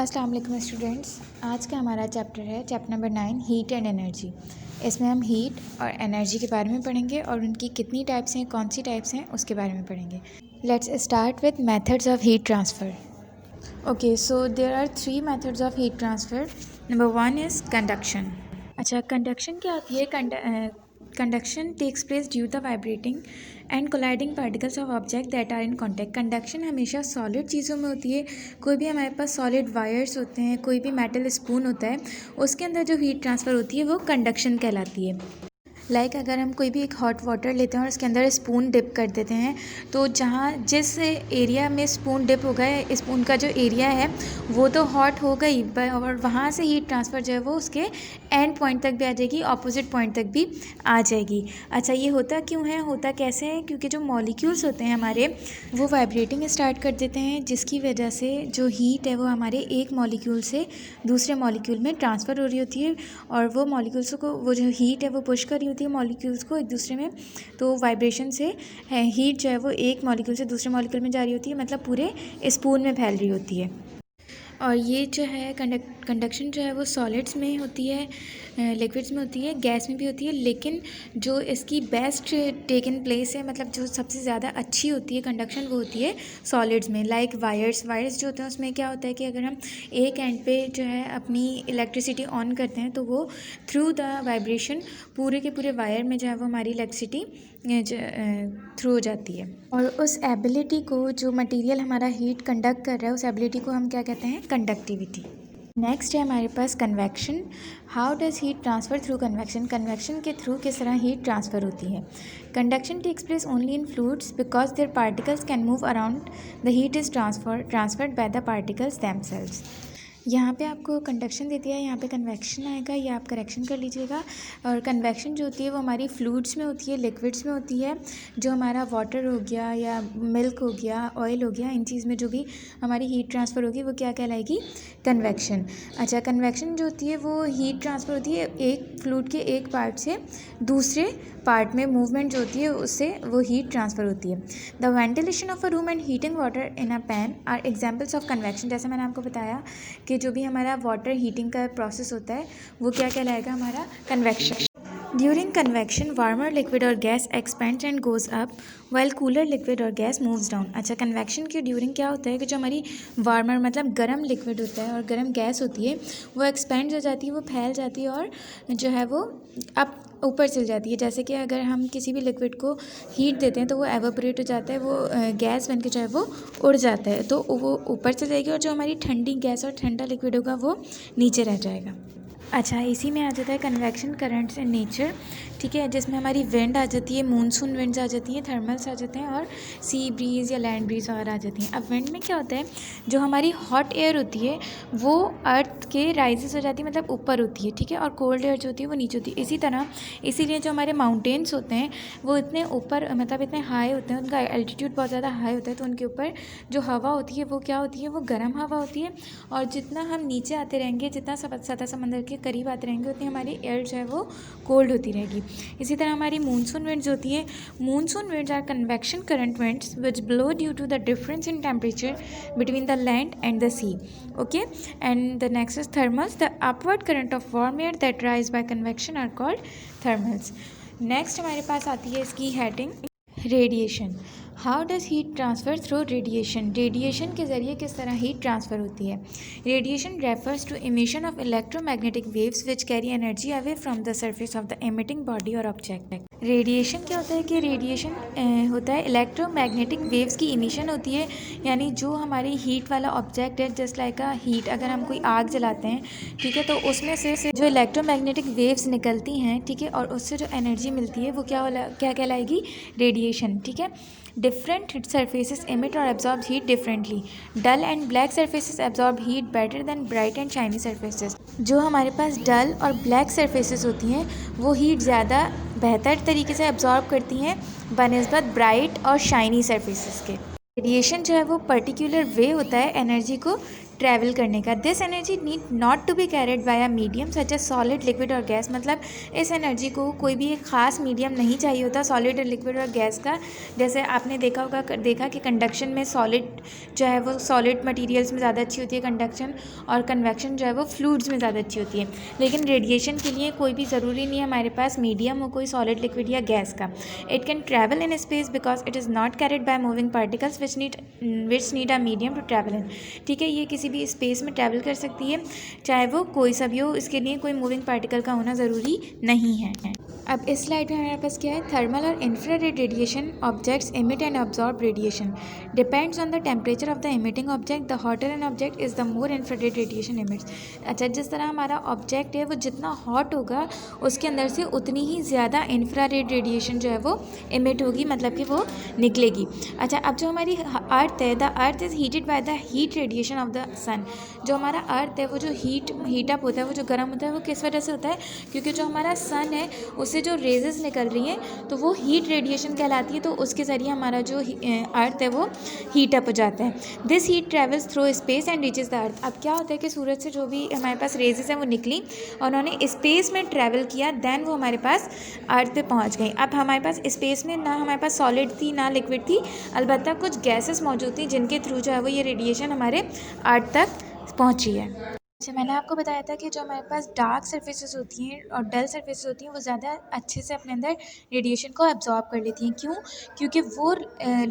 अस्सलाम वालेकुम स्टूडेंट्स। आज का हमारा चैप्टर है chapter number 9 heat and energy. इसमें हम हीट और एनर्जी के बारे में पढ़ेंगे और उनकी कितनी टाइप्स हैं, कौन सी टाइप्स हैं, उसके बारे में पढ़ेंगे। Let's start with methods of heat transfer. Okay, so there are 3 methods of heat transfer. Number 1 is conduction. अच्छा, कंडक्शन क्या होती है? Conduction takes place due the vibrating and colliding particles of object that are in contact. Conduction हमेशा solid चीज़ों में होती है। कोई भी हमारे पास सॉलिड वायर्स होते हैं, कोई भी मेटल स्पून होता है, उसके अंदर जो हीट ट्रांसफ़र होती है वो कंडक्शन कहलाती है। अगर हम कोई भी एक हॉट वाटर लेते हैं और उसके अंदर स्पून डिप कर देते हैं, तो जिस एरिया में स्पून डिप होगा, स्पून का जो एरिया है वो तो हॉट हो गई, और वहाँ से हीट ट्रांसफ़र जो है वो उसके एंड पॉइंट तक भी आ जाएगी, ऑपोजिट पॉइंट तक भी आ जाएगी। अच्छा, ये होता क्यों है, होता कैसे है? क्योंकि जो मॉलिक्यूल्स होते हैं हमारे, वो वाइब्रेटिंग स्टार्ट कर देते हैं, जिसकी वजह से जो हीट है वो हमारे एक मॉलिक्यूल से दूसरे मॉलिक्यूल में ट्रांसफ़र हो रही होती है, और वो मॉलिक्यूल्स को, वो जो हीट है वो पुश कर रही होती है मॉलिक्यूल्स को एक दूसरे में। तो वाइब्रेशन से हीट जो है वो एक मॉलिक्यूल से दूसरे मॉलिक्यूल में जा रही होती है, मतलब पूरे स्पून में फैल रही होती है। और ये जो है कंडक्शन जो है वो सॉलिड्स में होती है, लिक्विड्स में होती है, गैस में भी होती है, लेकिन जो इसकी बेस्ट टेकन प्लेस है, मतलब जो सबसे ज़्यादा अच्छी होती है कंडक्शन, वो होती है सॉलिड्स में। लाइक वायर्स जो होते हैं, उसमें क्या होता है कि अगर हम एक एंड पे जो है अपनी इलेक्ट्रिसिटी ऑन करते हैं, तो वो थ्रू द वाइब्रेशन पूरे के पूरे वायर में जो है वो हमारी इलेक्ट्रिसिटी थ्रू हो जाती है। और उस एबिलिटी को, जो मटेरियल हमारा हीट कंडक्ट कर रहा है, उस एबिलिटी को हम क्या कहते हैं? कंडक्टिविटी। नेक्स्ट है हमारे पास convection. How does heat transfer through convection? Convection के थ्रू किस तरह हीट ट्रांसफ़र होती है? Conduction takes place only in fluids because their particles can move around the heat is transferred by the particles themselves. यहाँ पे आपको conduction दे दिया है, यहाँ पे कन्वेक्शन आएगा, ये आप करेक्शन कर लीजिएगा। और कन्वेक्शन जो होती है वो हमारी फ्लूइड्स में होती है, लिक्विड्स में होती है। जो हमारा वाटर हो गया या मिल्क हो गया, ऑयल हो गया, इन चीज़ में जो भी हमारी हीट ट्रांसफ़र होगी वो क्या कहलाएगी? कन्वेक्शन। अच्छा, कन्वेक्शन जो होती है वो हीट ट्रांसफ़र होती है एक फ्लूइड के एक पार्ट से दूसरे पार्ट में, मूवमेंट जो होती है उससे वो हीट ट्रांसफ़र होती है। The ventilation of a room and heating water in a pan are examples of convection. जैसे मैंने आपको बताया कि जो भी हमारा वाटर हीटिंग का प्रोसेस होता है वो क्या कहलाएगा? हमारा convection. During convection warmer liquid और gas expands and goes up while cooler liquid और गैस मूव्स डाउन। अच्छा, कन्वेक्शन के ड्यूरिंग क्या होता है कि जो हमारी वार्मर मतलब गर्म लिक्विड होता है और गर्म गैस होती है, वो एक्सपेंड हो जाती है, वो फैल जाती है और जो है वो अप ऊपर चल जाती है। जैसे कि अगर हम किसी भी लिक्विड को हीट देते हैं तो वो एवापोरेट हो जाता है, वो गैस बन के जो है वो उड़ जाता है, तो वो ऊपर चल जाएगी, और जो हमारी ठंडी गैस और ठंडा लिक्विड होगा वो नीचे रह जाएगा। अच्छा, इसी में आ जाता है कन्वेक्शन करंट्स इन नेचर, ठीक है, जिसमें हमारी विंड आ जाती है, मूनसून विंड्स आ जाती हैं, थर्मल्स आ जाते हैं, और सी ब्रीज़ या लैंड ब्रीज़ और आ जाती हैं। अब विंड में क्या होता है, जो हमारी हॉट एयर होती है वो अर्थ के राइजेस हो जाती है, मतलब ऊपर होती है, ठीक है, और कोल्ड एयर जो होती है वो नीचे होती है। इसी तरह इसीलिए जो हमारे माउंटेन्स होते हैं वो इतने ऊपर, मतलब इतने हाई होते हैं, उनका एल्टीट्यूड बहुत ज़्यादा हाई होता है, तो उनके ऊपर जो हवा होती है वो क्या होती है? वो गर्म हवा होती है। और जितना हम नीचे आते रहेंगे, जितना सतह समंदर के करीब आते रहेंगे, उतनी हमारी एयर जो है वो कोल्ड होती रहेगी। इसी तरह हमारी मूनसून विंड्स होती हैं। Monsoon winds are convection current winds which blow due to the difference in temperature between the land and the sea. Okay, and the next is thermals. The upward current of warm air that rise by convection are called thermals. Next हमारे पास आती है इसकी heading radiation. How does heat transfer through radiation? Radiation के ज़रिए किस तरह heat transfer होती है? Radiation refers to emission of electromagnetic waves which carry energy away from the surface of the emitting body और ऑब्जेक्ट। रेडिएशन क्या होता है कि रेडिएशन होता है इलेक्ट्रोमैग्नेटिक वेव्स की इमिशन होती है, यानी जो हमारी हीट वाला ऑब्जेक्ट है, जस्ट लाइक अ हीट, अगर हम कोई आग जलाते हैं, ठीक है, तो उसमें से जो इलेक्ट्रोमैग्नेटिक वेव्स निकलती हैं, ठीक है, और उससे जो एनर्जी मिलती है वो क्या कहलाएगी? रेडिएशन, ठीक है। Different surfaces emit or absorb heat differently. Dull and black surfaces absorb heat better than bright and shiny surfaces. जो हमारे पास डल और ब्लैक सरफेसेस होती हैं वो हीट ज़्यादा बेहतर तरीके से absorb करती हैं बनिस्बत ब्राइट और शाइनी सरफेसेस के। रेडिएशन जो है वो पर्टिकुलर वे होता है एनर्जी को ट्रैवल करने का। This energy need not to be carried by a medium such as solid, liquid और गैस। मतलब इस एनर्जी को कोई भी एक ख़ास मीडियम नहीं चाहिए होता सॉलिड और लिक्विड और गैस का। जैसे आपने देखा कि कंडक्शन में सॉलिड जो है वो सॉलिड मटेरियल्स में ज़्यादा अच्छी होती है कंडक्शन, और कन्वेक्शन जो है वो फ्लूइड्स में ज़्यादा अच्छी होती है। लेकिन रेडिएशन के लिए कोई भी ज़रूरी नहीं है हमारे पास मीडियम हो कोई सॉलिड, लिक्विड या गैस का। It can travel in space because it is not carried by moving particles which need a medium to travel in. ठीक है, ये किसी भी स्पेस में ट्रैवल कर सकती है, चाहे वो कोई सा भी हो, इसके लिए कोई मूविंग पार्टिकल का होना ज़रूरी नहीं है। अब इस स्लाइड में हमारे पास क्या है, थर्मल और infrared radiation objects emit and absorb radiation depends on the temperature of the emitting object. The hotter an object is the more infrared radiation emits. अच्छा, जिस तरह हमारा ऑब्जेक्ट है वो जितना हॉट होगा उसके अंदर से उतनी ही ज़्यादा इंफ्रारेड रेडिएशन जो है वो इमिट होगी, मतलब कि वो निकलेगी। अच्छा, अब जो हमारी अर्थ है, the earth is heated by the heat radiation of the sun. जो हमारा अर्थ है वो जो हीटअप होता है, वो जो गर्म होता है, वो किस वजह से होता है, क्योंकि जो हमारा सन है उससे जो रेजेस निकल रही हैं तो वो हीट रेडिएशन कहलाती है, तो उसके ज़रिए हमारा जो अर्थ है वो हीटअप हो जाता है। This heat travels through space and reaches the earth. अब क्या होता है कि सूरज से जो भी हमारे पास रेजेस हैं वो निकली और उन्होंने स्पेस में ट्रैवल किया, देन वो हमारे पास अर्थ पे पहुंच गई। अब हमारे पास स्पेस में ना हमारे पास सॉलिड थी ना लिक्विड थी, अलबत्ता कुछ गैसेस मौजूद थी जिनके थ्रू जो है वो ये रेडिएशन हमारे अर्थ तक पहुंची है। अच्छा, मैंने आपको बताया था कि जो हमारे पास डार्क सर्फेसेस होती हैं और डल सर्फेसेस होती हैं वो ज़्यादा अच्छे से अपने अंदर रेडिएशन को एब्जॉर्ब कर लेती हैं। क्यों? क्योंकि वो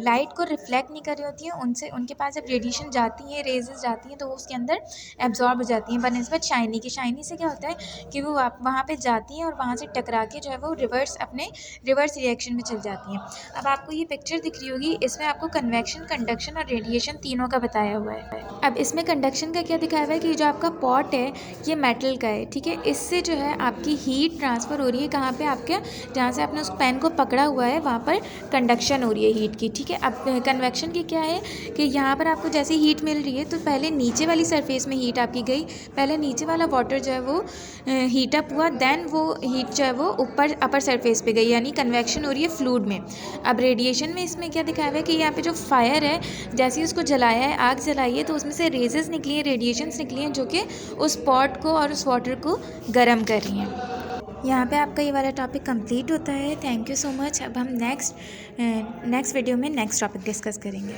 लाइट को रिफ्लेक्ट नहीं कर रही होती हैं, उनसे उनके पास जब रेडिएशन जाती हैं, रेजेस जाती हैं, तो वो उसके अंदर एब्जॉर्ब हो जाती हैं बनिस्बत शाइनी की। शाइनी से क्या होता है कि वो वहाँ पर जाती हैं और वहाँ से टकरा के जो है वो रिवर्स रिएक्शन में चल जाती हैं। अब आपको ये पिक्चर दिख रही होगी, इसमें आपको कन्वेक्शन, कंडक्शन और रेडिएशन तीनों का बताया हुआ है। अब इसमें कंडक्शन का क्या दिखाया हुआ है कि जो आपका पॉट है ये मेटल का है, ठीक है, इससे जो है आपकी हीट ट्रांसफ़र हो रही है कहाँ पे, आपके जहाँ से आपने उस पेन को पकड़ा हुआ है वहाँ पर कंडक्शन हो रही है हीट की। ठीक है, अब कन्वेक्शन की क्या है कि यहाँ पर आपको जैसे हीट मिल रही है तो पहले नीचे वाली सरफेस में हीट आपकी गई, पहले नीचे वाला वाटर जो है वो हीटअप हुआ, देन वो हीट जो है वो ऊपर अपर सरफेस पे गई, यानी कन्वेक्शन हो रही है फ्लूइड में। अब रेडिएशन में इसमें क्या दिखाया हुआ है कि यहाँ पे जो फायर है, जैसे ही उसको जलाया है, आग जलाई है, तो उसमें से रेजेस निकली हैं, रेडिएशंस निकली हैं जो कि उस पॉट को और उस वाटर को गर्म कर रही हैं। यहाँ पे आपका ये वाला टॉपिक कंप्लीट होता है। Thank you so much. अब हम नेक्स्ट वीडियो में नेक्स्ट टॉपिक डिस्कस करेंगे।